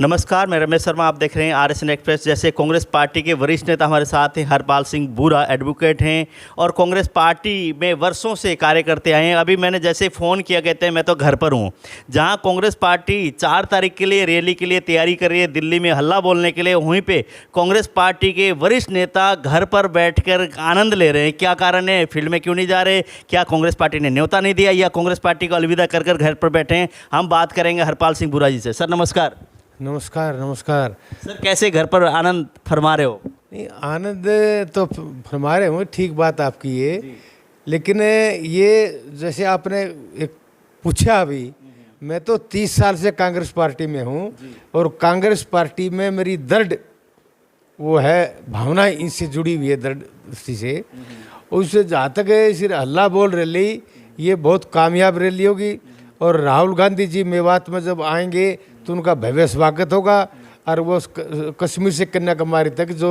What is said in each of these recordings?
नमस्कार, मैं रमेश शर्मा। आप देख रहे हैं आरएसएन एक्सप्रेस। जैसे कांग्रेस पार्टी के वरिष्ठ नेता हमारे साथ हैं, हरपाल सिंह बूरा एडवोकेट हैं और कांग्रेस पार्टी में वर्षों से कार्य करते आए हैं। अभी मैंने जैसे फ़ोन किया, कहते हैं मैं तो घर पर हूं। जहां कांग्रेस पार्टी 4 तारीख के लिए रैली के लिए तैयारी कर रही है, दिल्ली में हल्ला बोलने के लिए, वहीं पे कांग्रेस पार्टी के वरिष्ठ नेता घर पर बैठकर आनंद ले रहे हैं। क्या कारण है, फील्ड में क्यों नहीं जा रहे? क्या कांग्रेस पार्टी ने न्योता नहीं दिया या कांग्रेस पार्टी को अलविदा कर घर पर बैठे हैं? हम बात करेंगे हरपाल सिंह बूरा जी से। सर नमस्कार। नमस्कार नमस्कार। सर कैसे घर पर आनंद फरमा रहे हो? नहीं, आनंद तो फरमा रहे हो, ठीक बात आपकी ये। लेकिन ये जैसे आपने एक पूछा अभी, मैं तो 30 साल से कांग्रेस पार्टी में हूँ और कांग्रेस पार्टी में मेरी दृढ़ वो है भावना, इनसे जुड़ी हुई है दृढ़ दृष्टि से। उससे जहाँ तक है सिर्फ हल्ला बोल रैली, ये बहुत कामयाब रैली होगी और राहुल गांधी जी मेवात में जब आएंगे तो उनका भव्य स्वागत होगा। और वो कश्मीर से कन्याकुमारी तक जो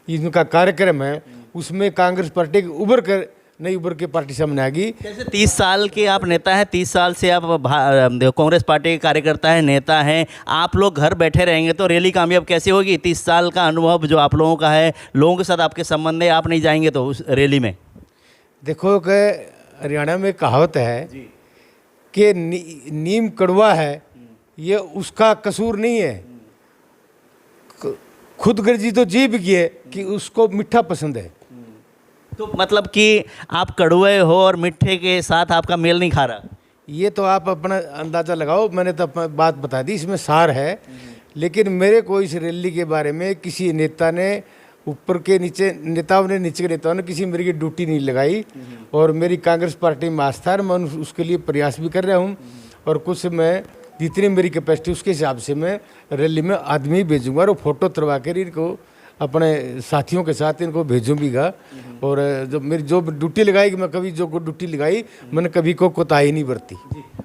इनका कार्यक्रम है उसमें कांग्रेस पार्टी की नई उभर के पार्टी सामने आएगी। जैसे 30 साल के आप नेता हैं, 30 साल से आप कांग्रेस पार्टी के कार्यकर्ता हैं, नेता हैं, आप लोग घर बैठे रहेंगे तो रैली कामयाब कैसे होगी? 30 साल का अनुभव जो आप लोगों का है, लोगों के साथ आपके संबंध है, आप नहीं जाएंगे तो उस रैली में? देखो कि हरियाणा में कहावत है कि नीम कड़वा है, ये उसका कसूर नहीं है। खुद गर्जी तो जीभ की है कि उसको मीठा पसंद है। तो मतलब कि आप कड़वे हो और मीठे के साथ आपका मेल नहीं खा रहा? ये तो आप अपना अंदाज़ा लगाओ, मैंने तो बात बता दी, इसमें सार है। लेकिन मेरे को इस रैली के बारे में किसी नेता ने ऊपर के नीचे नेताओं ने नीचे के नेताओं ने किसी मेरी की ड्यूटी नहीं लगाई और मेरी कांग्रेस पार्टी में आस्था है। मैं उसके लिए प्रयास भी कर रहा हूँ और कुछ मैं जितनी मेरी कैपेसिटी उसके हिसाब से मैं रैली में आदमी भेजूंगा और फोटो तरवा कर इनको अपने साथियों के साथ इनको भेजूंगा। और जब मेरी जो ड्यूटी लगाई, मैं कभी जो ड्यूटी लगाई मैंने कभी को कोताही नहीं बरती।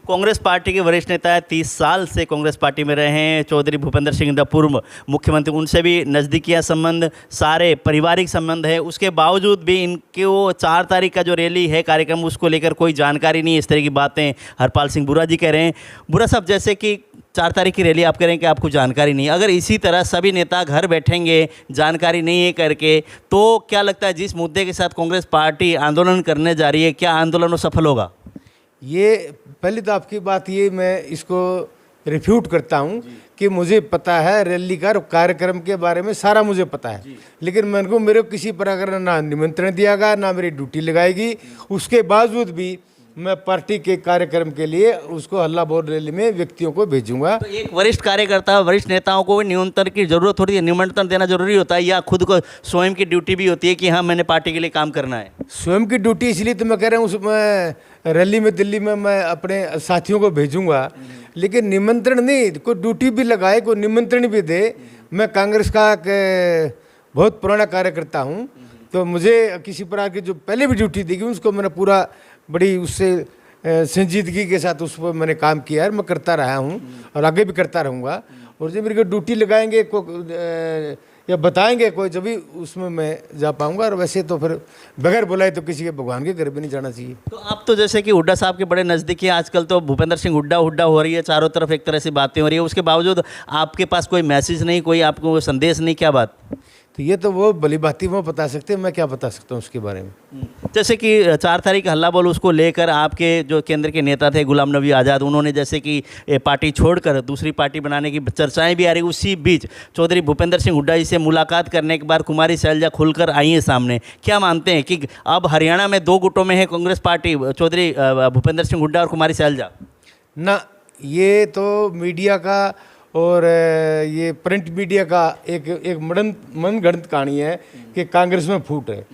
कांग्रेस पार्टी के वरिष्ठ नेता है, 30 साल से कांग्रेस पार्टी में रहे हैं, चौधरी भूपेंद्र सिंह हुड्डा पूर्व मुख्यमंत्री, उनसे भी नज़दीकियाँ संबंध, सारे पारिवारिक संबंध है। उसके बावजूद भी इनके वो 4 तारीख का जो रैली है कार्यक्रम, उसको लेकर कोई जानकारी नहीं है। इस तरह की बातें हरपाल सिंह बूरा जी कह रहे हैं। बूरा साहब, जैसे कि 4 तारीख की रैली आप कह रहे हैं कि आपको जानकारी नहीं है, अगर इसी तरह सभी नेता घर बैठेंगे जानकारी नहीं है करके, तो क्या लगता है जिस मुद्दे के साथ कांग्रेस पार्टी आंदोलन करने जा रही है, क्या आंदोलन सफल होगा? ये पहली तो आपकी बात ये मैं इसको रिफ्यूट करता हूँ कि मुझे पता है रैली का कार्यक्रम के बारे में सारा मुझे पता है। लेकिन मेरे को किसी प्रकार ना निमंत्रण दिया गया, ना मेरी ड्यूटी लगाएगी। उसके बावजूद भी मैं पार्टी के कार्यक्रम के लिए उसको हल्ला बोल रैली में व्यक्तियों को भेजूंगा। तो एक वरिष्ठ कार्यकर्ता, वरिष्ठ नेताओं को भी निमंत्रण की जरूरत होती है, निमंत्रण देना जरूरी होता है, या खुद को स्वयं की ड्यूटी भी होती है कि हाँ मैंने पार्टी के लिए काम करना है? स्वयं की ड्यूटी इसलिए तो मैं कह रहा हूँ, उसमें रैली में दिल्ली में मैं अपने साथियों को भेजूंगा, लेकिन निमंत्रण नहीं। कोई ड्यूटी भी लगाए, कोई निमंत्रण भी दे। मैं कांग्रेस का बहुत पुराना कार्यकर्ता हूँ, तो मुझे किसी प्रकार की जो पहले भी ड्यूटी दी गई उसको मैंने पूरा बड़ी उससे संजीदगी के साथ उस पर मैंने काम किया है, मैं करता रहा हूँ और आगे भी करता रहूँगा। और जब मेरे को ड्यूटी लगाएंगे या बताएंगे कोई, जब भी उसमें मैं जा पाऊँगा। और वैसे तो फिर बगैर बुलाए तो किसी के भगवान के घर भी नहीं जाना चाहिए। तो आप तो जैसे कि हुड्डा साहब के बड़े नज़दीक हैं, आजकल तो भूपेंद्र सिंह हुड्डा हो रही है, चारों तरफ एक तरह से बातें हो रही है, उसके बावजूद आपके पास कोई मैसेज नहीं, कोई आपको संदेश नहीं, क्या बात? तो ये तो वो भली बाती वो बता सकते हैं, मैं क्या बता सकता हूँ उसके बारे में। जैसे कि 4 तारीख हल्ला बोल, उसको लेकर आपके जो केंद्र के नेता थे गुलाम नबी आज़ाद, उन्होंने जैसे कि पार्टी छोड़कर दूसरी पार्टी बनाने की चर्चाएं भी आ रही। उसी बीच चौधरी भूपेंद्र सिंह हुड्डा जी से मुलाकात करने के बाद कुमारी शैलजा खुलकर आई है सामने। क्या मानते हैं कि अब हरियाणा में 2 गुटों में है कांग्रेस पार्टी, चौधरी भूपेंद्र सिंह हुड्डा और कुमारी शैलजा? ना, ये तो मीडिया का और ये प्रिंट मीडिया का एक मनगढ़ंत कहानी है कि कांग्रेस में फूट है।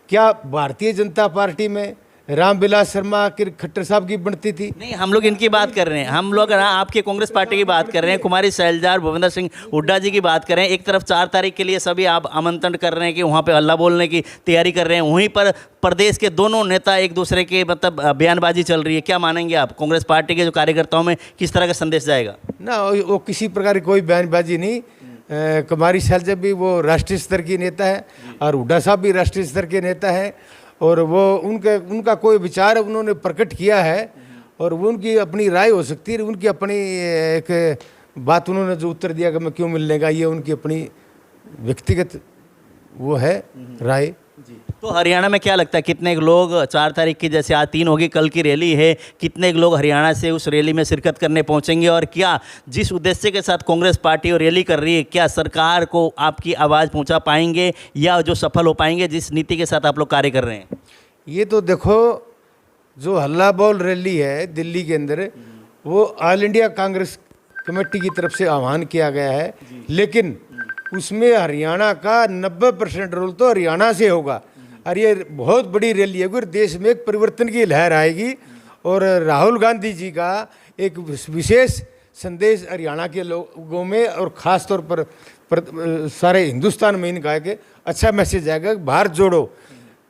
क्या भारतीय जनता पार्टी में रामविलास शर्मा के खट्टर साहब की बनती थी? नहीं, हम लोग इनकी बात कर रहे हैं, हम लोग आपके कांग्रेस पार्टी की बात कर रहे हैं, कुमारी शैलजा और भूपेंद्र सिंह हुड्डा जी की बात कर रहे हैं। एक तरफ 4 तारीख के लिए सभी आप आमंत्रण कर रहे हैं कि वहाँ पे हल्ला बोलने की तैयारी कर रहे हैं, वहीं पर प्रदेश के दोनों नेता एक दूसरे के मतलब बयानबाजी चल रही है। क्या मानेंगे आप, कांग्रेस पार्टी के जो कार्यकर्ताओं में किस तरह का संदेश जाएगा? ना, वो किसी प्रकार की कोई बयानबाजी नहीं। कुमारी शैलजा भी वो राष्ट्रीय स्तर की नेता है और हुड्डा साहब भी राष्ट्रीय स्तर के नेता है और वो उनका कोई विचार उन्होंने प्रकट किया है और वो उनकी अपनी राय हो सकती है, उनकी अपनी एक बात उन्होंने जो उत्तर दिया कि मैं क्यों मिलने का, ये उनकी अपनी व्यक्तिगत वो है राय। तो हरियाणा में क्या लगता है कितने लोग 4 तारीख की, जैसे आज 3 होगी, कल की रैली है, कितने लोग हरियाणा से उस रैली में शिरकत करने पहुंचेंगे? और क्या जिस उद्देश्य के साथ कांग्रेस पार्टी और रैली कर रही है, क्या सरकार को आपकी आवाज़ पहुंचा पाएंगे या जो सफल हो पाएंगे जिस नीति के साथ आप लोग कार्य कर रहे हैं? ये तो देखो, जो हल्ला बोल रैली है दिल्ली के अंदर, वो ऑल इंडिया कांग्रेस कमेटी की तरफ से आह्वान किया गया है, लेकिन उसमें हरियाणा का 90% रोल तो हरियाणा से होगा। और ये बहुत बड़ी रैली है, और देश में एक परिवर्तन की लहर आएगी। और राहुल गांधी जी का एक विशेष संदेश हरियाणा के लोगों में और ख़ास तौर पर सारे हिंदुस्तान में इनका एक अच्छा मैसेज आएगा, भारत जोड़ो।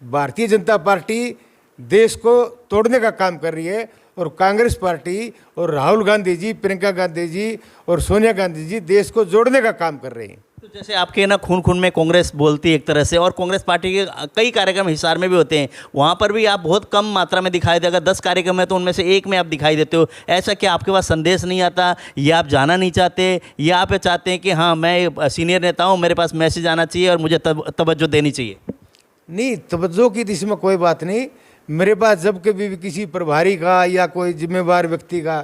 भारतीय जनता पार्टी देश को तोड़ने का काम कर रही है, और कांग्रेस पार्टी और राहुल गांधी जी, प्रियंका गांधी जी और सोनिया गांधी जी देश को जोड़ने का काम कर रहे हैं। तो जैसे आपके ना खून खून में कांग्रेस बोलती है एक तरह से, और कांग्रेस पार्टी के कई कार्यक्रम हिसार में भी होते हैं, वहाँ पर भी आप बहुत कम मात्रा में दिखाई दे। अगर 10 कार्यक्रम है तो उनमें से एक में आप दिखाई देते हो। ऐसा क्या आपके पास संदेश नहीं आता, या आप जाना नहीं चाहते, या आप चाहते हैं कि हाँ मैं सीनियर नेता हूँ, मेरे पास मैसेज आना चाहिए और मुझे तवज्जो देनी चाहिए? नहीं, तवज्जो की दिशा में कोई बात नहीं। मेरे पास जब कभी भी किसी प्रभारी का या कोई जिम्मेवार व्यक्ति का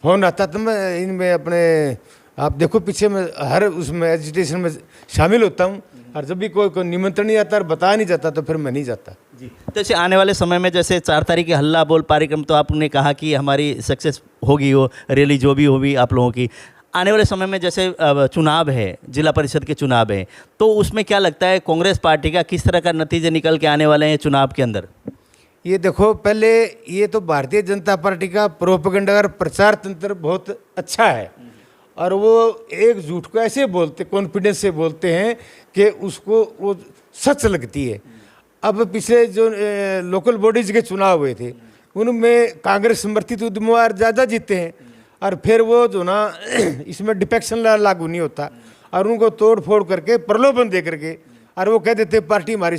फ़ोन आता तो मैं इनमें अपने, आप देखो पीछे में हर उसमें एजिटेशन में शामिल होता हूँ। और जब भी कोई निमंत्रण नहीं आता और बता नहीं जाता तो फिर मैं नहीं जाता जी। जैसे आने वाले समय में जैसे 4 तारीख के हल्ला बोल कार्यक्रम, तो आपने कहा कि हमारी सक्सेस होगी, वो रैली जो भी होगी आप लोगों की। आने वाले समय में जैसे चुनाव है, जिला परिषद के चुनाव है, तो उसमें क्या लगता है कांग्रेस पार्टी का किस तरह का नतीजे निकल के आने वाले हैं चुनाव के अंदर? ये देखो, पहले ये तो भारतीय जनता पार्टी का प्रोपेगेंडा और प्रचार तंत्र बहुत अच्छा है, और वो एक झूठ को ऐसे बोलते, कॉन्फिडेंस से बोलते हैं कि उसको वो सच लगती है। अब पिछले जो लोकल बॉडीज के चुनाव हुए थे, उनमें कांग्रेस समर्थित उम्मीदवार ज़्यादा जीते हैं, और फिर वो जो ना इसमें डिफेक्शन लागू नहीं होता, और उनको तोड़ फोड़ करके प्रलोभन दे करके, और वो कह देते पार्टी हमारी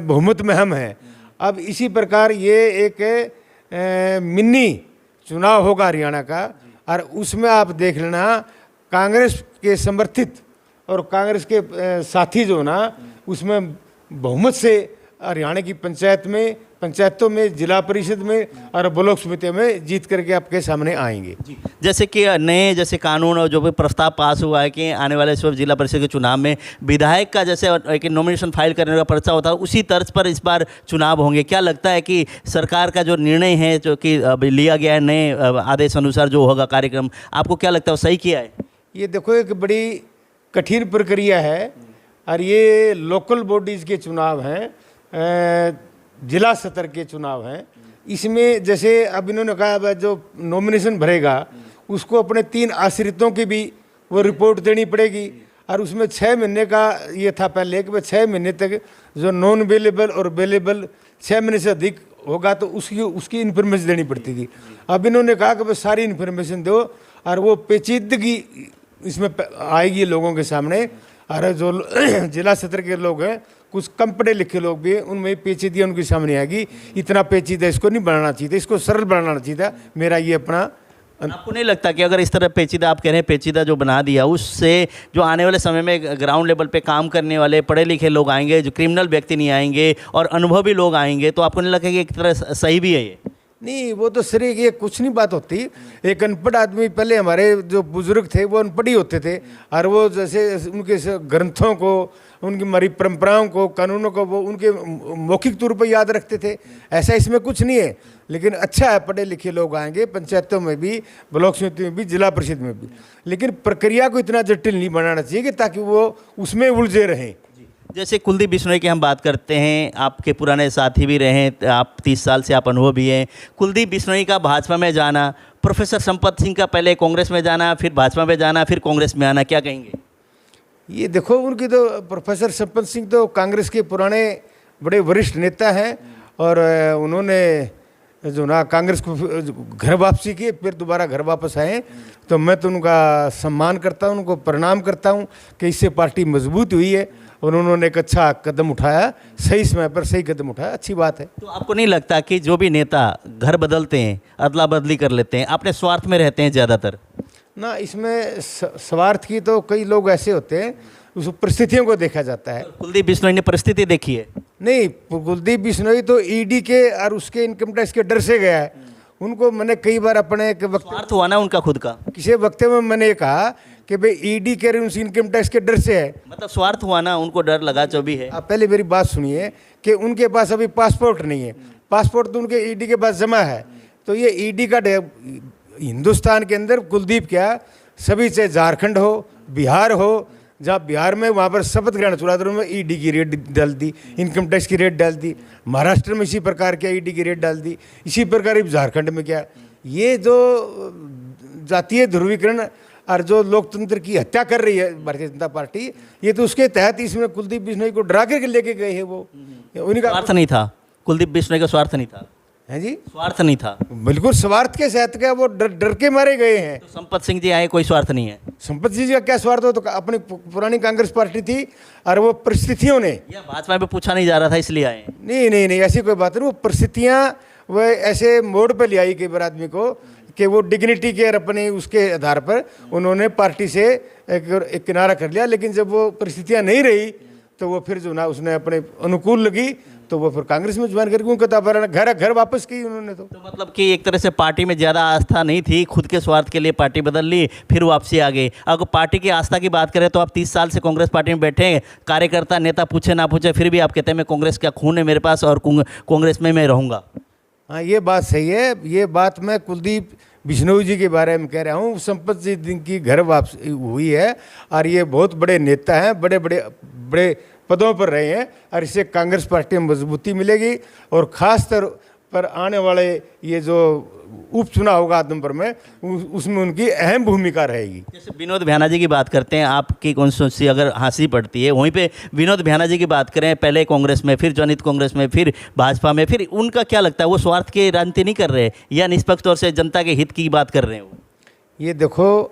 बहुमत में हम हैं। अब इसी प्रकार ये एक मिनी चुनाव होगा हरियाणा का, और उसमें आप देख लेना कांग्रेस के समर्थित और कांग्रेस के साथी जो ना, उसमें बहुमत से हरियाणा की पंचायतों में, जिला परिषद में और ब्लॉक समिति में जीत करके आपके सामने आएंगे। जैसे कि नए जैसे कानून और जो भी प्रस्ताव पास हुआ है कि आने वाले सब जिला परिषद के चुनाव में विधायक का जैसे एक नॉमिनेशन फाइल करने का पर्चा होता है, उसी तर्ज पर इस बार चुनाव होंगे। क्या लगता है कि सरकार का जो निर्णय है, जो कि लिया गया है नए आदेश अनुसार जो होगा कार्यक्रम, आपको क्या लगता है वो सही किया है? ये देखो, एक बड़ी कठिन प्रक्रिया है, और ये लोकल बॉडीज़ के चुनाव हैं, जिला स्तर के चुनाव हैं। इसमें जैसे अब इन्होंने कहा जो नॉमिनेशन भरेगा उसको अपने 3 आश्रितों की भी वो रिपोर्ट देनी पड़ेगी, और उसमें 6 महीने का ये था पहले कि 6 महीने तक जो नॉन अवेलेबल और अवेलेबल 6 महीने से अधिक होगा तो उसकी इन्फॉर्मेशन देनी पड़ती थी। अब इन्होंने कहा कि बस सारी इन्फॉर्मेशन दो, और वो पेचीदगी इसमें आएगी लोगों के सामने। और जो जिला स्तर के लोग हैं, कुछ कम पढ़े लिखे लोग भी हैं, उनमें पेचीदगी उनके सामने आएगी। इतना पेचीदा इसको नहीं बनाना चाहिए था, इसको सरल बनाना चाहिए था। मेरा ये अपना। आपको नहीं लगता कि अगर इस तरह पेचीदा, आप कह रहे हैं पेचीदा जो बना दिया, उससे जो आने वाले समय में ग्राउंड लेवल पे काम करने वाले पढ़े लिखे लोग आएंगे, जो क्रिमिनल व्यक्ति नहीं आएंगे और अनुभवी लोग आएंगे, तो आपको नहीं लगता कि एक तरह सही भी है ये? नहीं, वो तो सर ये कुछ नहीं बात होती। एक अनपढ़ आदमी, पहले हमारे जो बुजुर्ग थे वो अनपढ़ ही होते थे, और वो जैसे उनके ग्रंथों को, उनकी हमारी परंपराओं को, कानूनों को वो उनके मौखिक तौर पर याद रखते थे। ऐसा इसमें कुछ नहीं है, लेकिन अच्छा है पढ़े लिखे लोग आएंगे पंचायतों में भी, ब्लॉक समिति में भी, जिला परिषद में भी। लेकिन प्रक्रिया को इतना जटिल नहीं बनाना चाहिए कि ताकि वो उसमें उलझे रहें। जैसे कुलदीप बिश्नोई की हम बात करते हैं, आपके पुराने साथी भी रहे हैं, आप 30 साल से आप अनुभव भी हैं। कुलदीप बिश्नोई का भाजपा में जाना, प्रोफेसर संपत सिंह का पहले कांग्रेस में जाना, फिर भाजपा में जाना, फिर कांग्रेस में आना, क्या कहेंगे? ये देखो, उनकी तो प्रोफेसर संपत सिंह तो कांग्रेस के पुराने बड़े वरिष्ठ नेता हैं, और उन्होंने जो ना कांग्रेस को घर वापसी की, फिर दोबारा घर वापस आए। तो मैं तो उनका सम्मान करता हूँ, उनको प्रणाम करता हूँ कि इससे पार्टी मजबूत हुई है, और उन्होंने एक अच्छा कदम उठाया, सही समय पर सही कदम उठाया, अच्छी बात है। तो आपको नहीं लगता कि जो भी नेता घर बदलते हैं, अदला बदली कर लेते हैं, अपने स्वार्थ में रहते हैं ज़्यादातर? ना इसमें स्वार्थ की तो कई लोग ऐसे होते हैं, उस परिस्थितियों को देखा जाता है। कुलदीप बिश्नोई ने परिस्थिति देखी है। नहीं, कुलदीप बिश्नोई तो ईडी के और उसके इनकम टैक्स के डर से गया है। उनको मैंने कई बार अपने स्वार्थ हुआ ना उनका खुद का, किसी वक्तव्य में मैंने ये कहा कि भाई ईडी के उस इनकम टैक्स के डर से है। मतलब स्वार्थ हुआ ना, उनको डर लगा जो भी है। आप पहले मेरी बात सुनिए कि उनके पास अभी पासपोर्ट नहीं है, पासपोर्ट तो उनके ईडी के पास जमा है। तो ये ईडी का हिंदुस्तान के अंदर कुलदीप क्या सभी, चाहे झारखंड हो, बिहार हो, जहाँ बिहार में वहाँ पर शपथ ग्रहण चुनाव में ईडी की रेट डाल दी, इनकम टैक्स की रेट डाल दी, महाराष्ट्र में इसी प्रकार के ईडी की रेट डाल दी, इसी प्रकार झारखंड में क्या। ये जो जातीय ध्रुवीकरण और जो लोकतंत्र की हत्या कर रही है भारतीय जनता पार्टी, ये तो उसके तहत इसमें कुलदीप बिश्नोई को डरा करके लेके गए हैं। वो उनका स्वार्थ नहीं था, कुलदीप बिश्नोई का स्वार्थ नहीं था। है जी, स्वार्थ नहीं था, बिल्कुल स्वार्थ के साथ का वो डर के मारे गए हैं। तो संपत सिंह जी आए, कोई स्वार्थ नहीं है। संपत जी का क्या स्वार्थ हो, तो अपनी पुरानी कांग्रेस पार्टी थी और वो परिस्थितियों ने, या भाजपा में पूछा नहीं जा रहा था इसलिए आए। नहीं नहीं नहीं, ऐसी कोई बात नहीं। वो परिस्थितियाँ वो ऐसे मोड़ पर ले आई कई बार आदमी को कि वो डिग्निटी के और अपने उसके आधार पर उन्होंने पार्टी से एक किनारा कर लिया। लेकिन जब वो परिस्थितियाँ नहीं रही तो वो फिर जो ना उसने अपने अनुकूल लगी तो वो फिर कांग्रेस में ज्वाइन करके उनका घर वापस की उन्होंने। तो मतलब कि एक तरह से पार्टी में ज़्यादा आस्था नहीं थी, खुद के स्वार्थ के लिए पार्टी बदल ली, फिर वापसी आ गई। अगर पार्टी की आस्था की बात करें तो आप 30 साल से कांग्रेस पार्टी में बैठे हैं, कार्यकर्ता नेता पूछे ना पूछे फिर भी आप कहते हैं मैं कांग्रेस का खून है मेरे पास और कांग्रेस में मैं रहूँगा। हाँ, ये बात सही है। ये बात मैं कुलदीप बिश्नोई जी के बारे में कह रहा हूँ। संपत जी दिन की घर वापसी हुई है और ये बहुत बड़े नेता हैं, बड़े पदों पर रहे हैं और इससे कांग्रेस पार्टी में मजबूती मिलेगी। और ख़ास तौर पर आने वाले ये जो उपचुनाव होगा आदमपुर में, उसमें उनकी अहम भूमिका रहेगी। जैसे विनोद भ्याना जी की बात करते हैं, आपकी कॉन्स्टिट्यूंसी अगर हाँसी पड़ती है वहीं पे विनोद भ्याना जी की बात करें, पहले कांग्रेस में, फिर जनहित कांग्रेस में, फिर भाजपा में, फिर उनका क्या लगता है वो स्वार्थ की राजनीति नहीं कर रहे या निष्पक्ष तौर से जनता के हित की बात कर रहे हैं? वो ये देखो,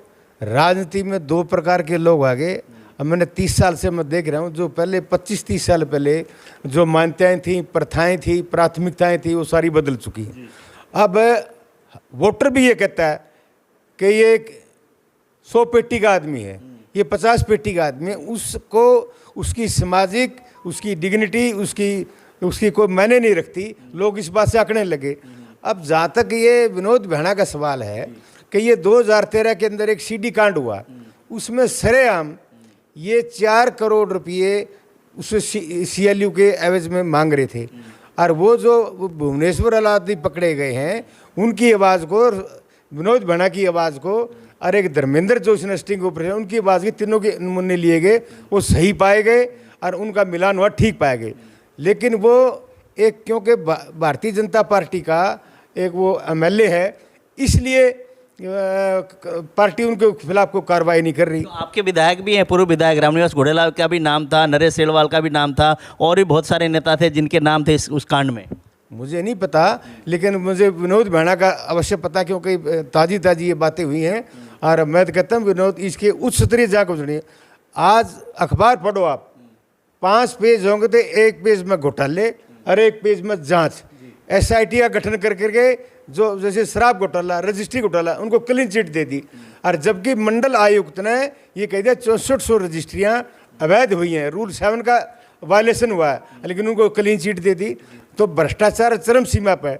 राजनीति में दो प्रकार के लोग आगे। अब मैंने 30 साल से मैं देख रहा हूँ, जो पहले 25-30 साल पहले जो मान्यताएं थी, प्रथाएं थी, प्राथमिकताएं थी, वो सारी बदल चुकी। अब वोटर भी ये कहता है कि ये 100 पेटी का आदमी है, ये 50 पेटी का आदमी है, उसको उसकी सामाजिक, उसकी डिग्निटी, उसकी कोई मायने नहीं रखती। लोग इस बात से आंकने लगे। अब जहाँ तक ये विनोद भ्याना का सवाल है कि ये 2013 के अंदर एक सीडी कांड हुआ, उसमें सरेआम ये 4 करोड़ रुपये उस CLU के एवज में मांग रहे थे। और वो जो भुवनेश्वर अलादी पकड़े गए हैं, उनकी आवाज़ को, विनोद भ्याना की आवाज़ को और एक धर्मेंद्र जो इसने स्टिंग ऑपरेशन, उनकी आवाज़ की तीनों के नमूने लिए गए, वो सही पाए गए और उनका मिलान हुआ, ठीक पाए गए। लेकिन वो एक, क्योंकि भारतीय जनता पार्टी का एक वो MLA है, इसलिए पार्टी उनके खिलाफ कोई कार्रवाई नहीं कर रही। तो आपके विधायक भी हैं, पूर्व विधायक रामनिवास घोड़ेला का भी नाम था, नरेश सेलवाल का भी नाम था, और भी बहुत सारे नेता थे जिनके नाम थे उस कांड में। मुझे नहीं पता, लेकिन मुझे विनोद भ्याना का अवश्य पता, क्योंकि ताज़ी ये बातें हुई हैं। और मैं तो कहता हूँ विनोद इसके उच्च स्तरीय जाँच को सुनिए। आज अखबार पढ़ो आप, 5 पेज होंगे तो 1 पेज में घोटाले और 1 पेज में जाँच। SIT का गठन करके जो जैसे शराब घोटाला, रजिस्ट्री घोटाला, उनको क्लीन चिट दे दी। और जबकि मंडल आयुक्त ने ये कह दिया 6400 रजिस्ट्रियाँ अवैध हुई हैं, रूल 7 का वायलेशन हुआ है, लेकिन उनको क्लीन चिट दे दी। तो भ्रष्टाचार चरम सीमा पर।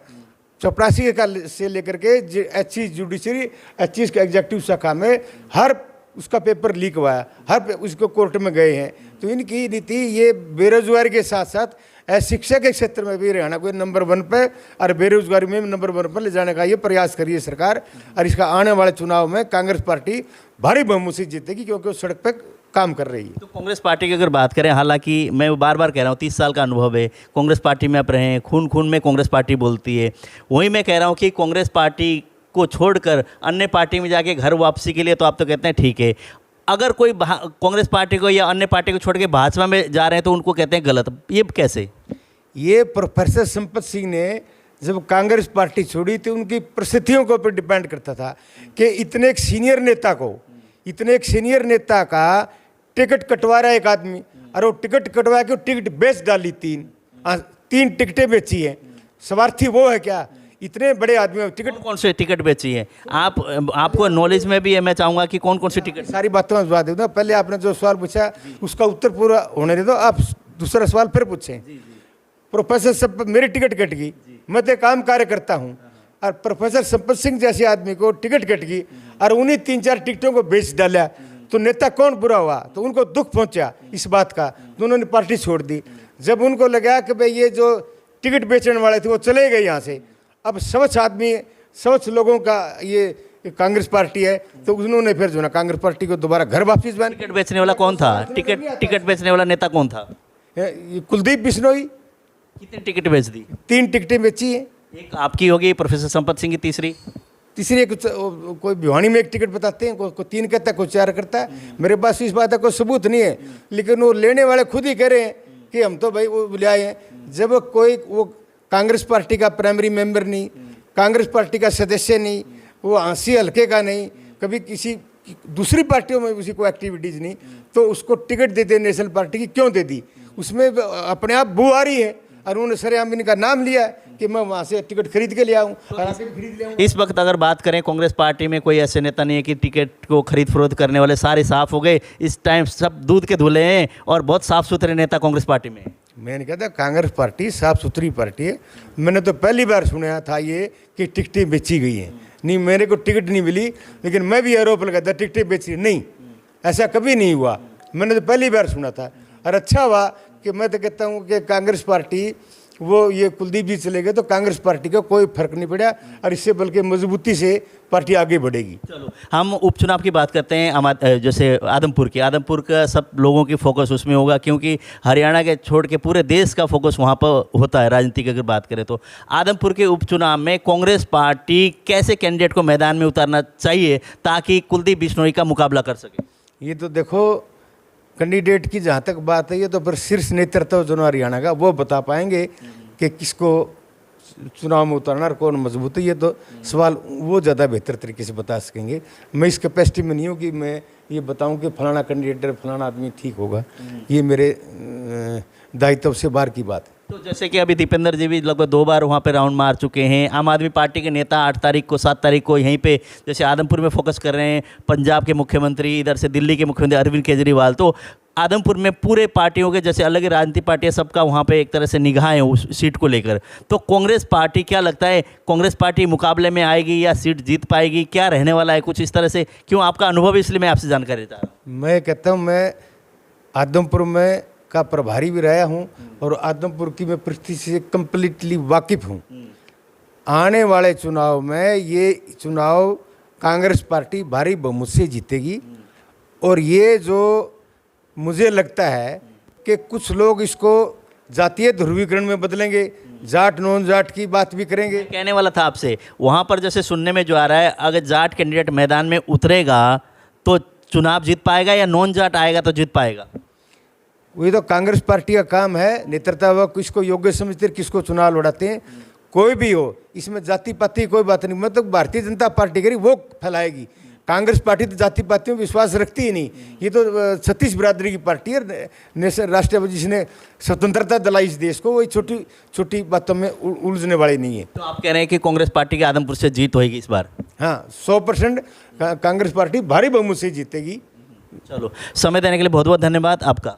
चपरासी का से लेकर के HE जुडिशरी, HE के एग्जीक्यूटिव शाखा में हर उसका पेपर लीक हुआ है, हर उसको कोर्ट में गए हैं। तो इनकी नीति ये बेरोजगारी के साथ साथ शिक्षा के क्षेत्र में भी हरियाणा को नंबर 1 पे और बेरोजगारी में भी नंबर 1 पर ले जाने का ये प्रयास करिए सरकार। और इसका आने वाले चुनाव में कांग्रेस पार्टी भारी बहुमत से जीतेगी, क्योंकि वो सड़क पर काम कर रही है। तो कांग्रेस पार्टी की अगर बात करें, हालांकि मैं बार बार कह रहा हूँ 30 साल का अनुभव है, कांग्रेस पार्टी में आप रहे हैं, खून में कांग्रेस पार्टी बोलती है। वहीं मैं कह रहा हूँ कि कांग्रेस पार्टी को छोड़कर अन्य पार्टी में जाके घर वापसी के लिए तो आप तो कहते हैं ठीक है, अगर कोई कांग्रेस पार्टी को या अन्य पार्टी को छोड़ के भाजपा में जा रहे हैं तो उनको कहते हैं गलत। ये कैसे? ये प्रोफेसर संपत सिंह ने जब कांग्रेस पार्टी छोड़ी तो उनकी परिस्थितियों के ऊपर डिपेंड करता था कि इतने एक सीनियर नेता का टिकट कटवा रहा है एक आदमी, और वो टिकट कटवा के टिकट बेच डाली, 3 टिकटें बेची हैं। स्वार्थी वो है क्या? इतने बड़े आदमी टिकट कौन कौन से टिकट बेची है आप? आपको नॉलेज में भी है, मैं चाहूँगा कि कौन कौन से टिकट। सारी बातों में जवाब दे दूँ। पहले आपने जो सवाल पूछा उसका उत्तर पूरा होने दे दो, आप दूसरा सवाल फिर पूछें। प्रोफेसर सब मेरी टिकट कट गई, मैं तो काम कार्य करता हूँ, और प्रोफेसर संपत सिंह जैसे आदमी को टिकट कट गई और उन्हीं 3-4 टिकटों को बेच डाला, तो नेता कौन बुरा हुआ? तो उनको दुख पहुंचा इस बात का, तो उन्होंने पार्टी छोड़ दी। जब उनको लगा कि भाई ये जो टिकट बेचने वाले थे वो चले गए यहाँ से, अब स्वच्छ आदमी, स्वच्छ लोगों का ये कांग्रेस पार्टी है, तो उन्होंने फिर जो ना कांग्रेस पार्टी को दोबारा घर वापस बन। टिकट बेचने वाला कौन था? टिकट बेचने वाला नेता कौन था? कुलदीप बिश्नोई। कितनी टिकट बेच दी? 3 टिकटें बेची हैं। एक आपकी होगी, प्रोफेसर संपत सिंह की तीसरी तीसरी कुछ कोई भिवानी में एक टिकट बताते हैं, कोई 3 कहता है, कोई 4 करता है। मेरे पास इस बात का कोई सबूत नहीं है, लेकिन वो लेने वाले खुद ही कह रहे हैं कि हम तो भाई वो ले आए हैं। जब कोई वो कांग्रेस पार्टी का प्राइमरी मेंबर नहीं, कांग्रेस पार्टी का सदस्य नहीं, वो आंसी हल्के का नहीं, कभी किसी दूसरी पार्टियों में उसी को एक्टिविटीज़ नहीं, तो उसको टिकट देते नेशनल पार्टी की क्यों दे दी? उसमें अपने आप बू आ रही है, और उन्होंने सरेआम इनका नाम लिया कि मैं वहाँ से टिकट खरीद के ले आऊँ, और आके खरीद ले आऊँ। इस वक्त अगर बात करें, कांग्रेस पार्टी में कोई ऐसे नेता नहीं है कि टिकट को खरीद फरोख्त करने वाले सारे साफ हो गए। इस टाइम सब दूध के धुले हैं और बहुत साफ सुथरे नेता कांग्रेस पार्टी में। मैंने कहा था कांग्रेस पार्टी साफ सुथरी पार्टी है। मैंने तो पहली बार सुना था ये कि टिकटें बेची गई हैं। नहीं, मेरे को टिकट नहीं मिली, लेकिन मैं भी आरोप लगाता टिकटें बेची नहीं, ऐसा कभी नहीं हुआ। मैंने तो पहली बार सुना था, और अच्छा हुआ कि मैं तो कहता हूँ कि कांग्रेस पार्टी वो ये कुलदीप जी चले गए तो कांग्रेस पार्टी का कोई फर्क नहीं पड़ा, और इससे बल्कि मजबूती से पार्टी आगे बढ़ेगी। चलो हम उपचुनाव की बात करते हैं। जैसे आदमपुर का सब लोगों की फोकस उसमें होगा, क्योंकि हरियाणा के छोड़ के पूरे देश का फोकस वहाँ पर होता है राजनीति की अगर बात करें तो। आदमपुर के उपचुनाव में कांग्रेस पार्टी कैसे कैंडिडेट को मैदान में उतारना चाहिए ताकि कुलदीप बिश्नोई का मुकाबला कर सके? ये तो देखो, कैंडिडेट की जहाँ तक बात है, ये तो फिर शीर्ष नेतृत्व जो हरियाणा का वो बता पाएंगे कि किसको चुनाव में उतारना और कौन मजबूत है। ये तो सवाल वो ज़्यादा बेहतर तरीके से बता सकेंगे। मैं इस कैपेसिटी में नहीं हूँ कि मैं ये बताऊँ कि फलाना कैंडिडेट फलाना आदमी ठीक होगा। ये मेरे दायित्व से बाहर की बात है। तो जैसे कि अभी दीपेंद्र जी भी लगभग 2 बार वहाँ पे राउंड मार चुके हैं। आम आदमी पार्टी के नेता 8 तारीख को 7 तारीख को यहीं पे जैसे आदमपुर में फोकस कर रहे हैं। पंजाब के मुख्यमंत्री, इधर से दिल्ली के मुख्यमंत्री अरविंद केजरीवाल, तो आदमपुर में पूरे पार्टियों के जैसे अलग राजनीतिक पार्टियां सबका वहाँ पे एक तरह से निगाह है उस सीट को लेकर। तो कांग्रेस पार्टी, क्या लगता है कांग्रेस पार्टी मुकाबले में आएगी या सीट जीत पाएगी? क्या रहने वाला है कुछ इस तरह से? क्यों आपका अनुभव, इसलिए मैं आपसे जानकारी चाह रहा हूँ। मैं कहता हूँ, मैं आदमपुर में का प्रभारी भी रहा हूँ और आदमपुर की मैं परिस्थिति से कम्प्लीटली वाकिफ़ हूँ। आने वाले चुनाव में ये चुनाव कांग्रेस पार्टी भारी बहुमत से जीतेगी, और ये जो मुझे लगता है कि कुछ लोग इसको जातीय ध्रुवीकरण में बदलेंगे, जाट नॉन जाट की बात भी करेंगे। कहने वाला था आपसे, वहाँ पर जैसे सुनने में जो आ रहा है, अगर जाट कैंडिडेट मैदान में उतरेगा तो चुनाव जीत पाएगा, या नॉन जाट आएगा तो जीत पाएगा? वही तो कांग्रेस पार्टी का काम है, नेतृत्व वह किसको योग्य समझते हैं, किसको चुनाव लड़ाते हैं। कोई भी हो, इसमें जाति पाति कोई बात नहीं। मतलब भारतीय जनता पार्टी करी वो फैलाएगी। कांग्रेस पार्टी तो जाति पातियों में विश्वास रखती ही नहीं। ये तो छत्तीस बिरादरी की पार्टी है, नेशनल राष्ट्रपति जिसने स्वतंत्रता दिलाई इस देश को, वही छोटी छोटी बातों में उलझने वाली नहीं है। तो आप कह रहे हैं कि कांग्रेस पार्टी के आदमपुर से जीत होगी इस बार? हाँ, 100% कांग्रेस पार्टी भारी बहुमत से जीतेगी। चलो, समय देने के लिए बहुत बहुत धन्यवाद आपका।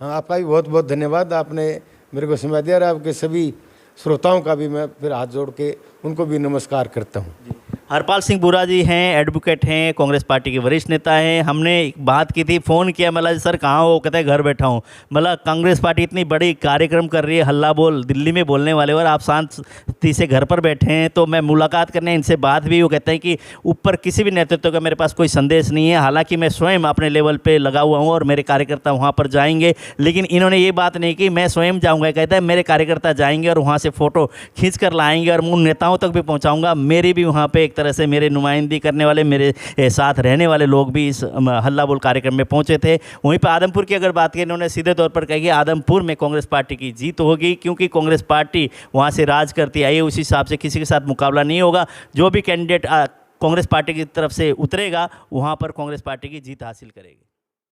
हाँ, आपका भी बहुत बहुत धन्यवाद। आपने मेरे को समय दिया, और आपके सभी श्रोताओं का भी मैं फिर हाथ जोड़ के उनको भी नमस्कार करता हूँ। हरपाल सिंह बूरा जी हैं, एडवोकेट हैं, कांग्रेस पार्टी के वरिष्ठ नेता हैं। हमने एक बात की थी, फ़ोन किया, मतलब सर कहाँ हो? कहते हैं घर बैठा हूँ। मतलब कांग्रेस पार्टी इतनी बड़ी कार्यक्रम कर रही है, हल्ला बोल दिल्ली में बोलने वाले, और आप शांति से घर पर बैठे हैं। तो मैं मुलाकात करने इनसे बात भी, वो कहते हैं कि ऊपर किसी भी नेतृत्व का मेरे पास कोई संदेश नहीं है। हालांकि मैं स्वयं अपने लेवल पे लगा हुआ हूँ और मेरे कार्यकर्ता वहाँ पर जाएंगे, लेकिन इन्होंने ये बात नहीं की मैं स्वयं जाऊँगा। कहता है मेरे कार्यकर्ता जाएंगे और वहाँ से फ़ोटो खींच कर लाएंगे और उन नेताओं तक भी पहुँचाऊँगा। मेरी भी वहाँ पर एक तरह से मेरे नुमाइंदगी करने वाले, मेरे साथ रहने वाले लोग भी इस हल्ला बोल कार्यक्रम में पहुंचे थे। वहीं पर आदमपुर की अगर बात करें, इन्होंने सीधे तौर पर कहा कि आदमपुर में कांग्रेस पार्टी की जीत होगी, क्योंकि कांग्रेस पार्टी वहां से राज करती आई है। उस हिसाब से किसी के साथ मुकाबला नहीं होगा। जो भी कैंडिडेट कांग्रेस पार्टी की तरफ से उतरेगा, वहां पर कांग्रेस पार्टी की जीत हासिल करेगी।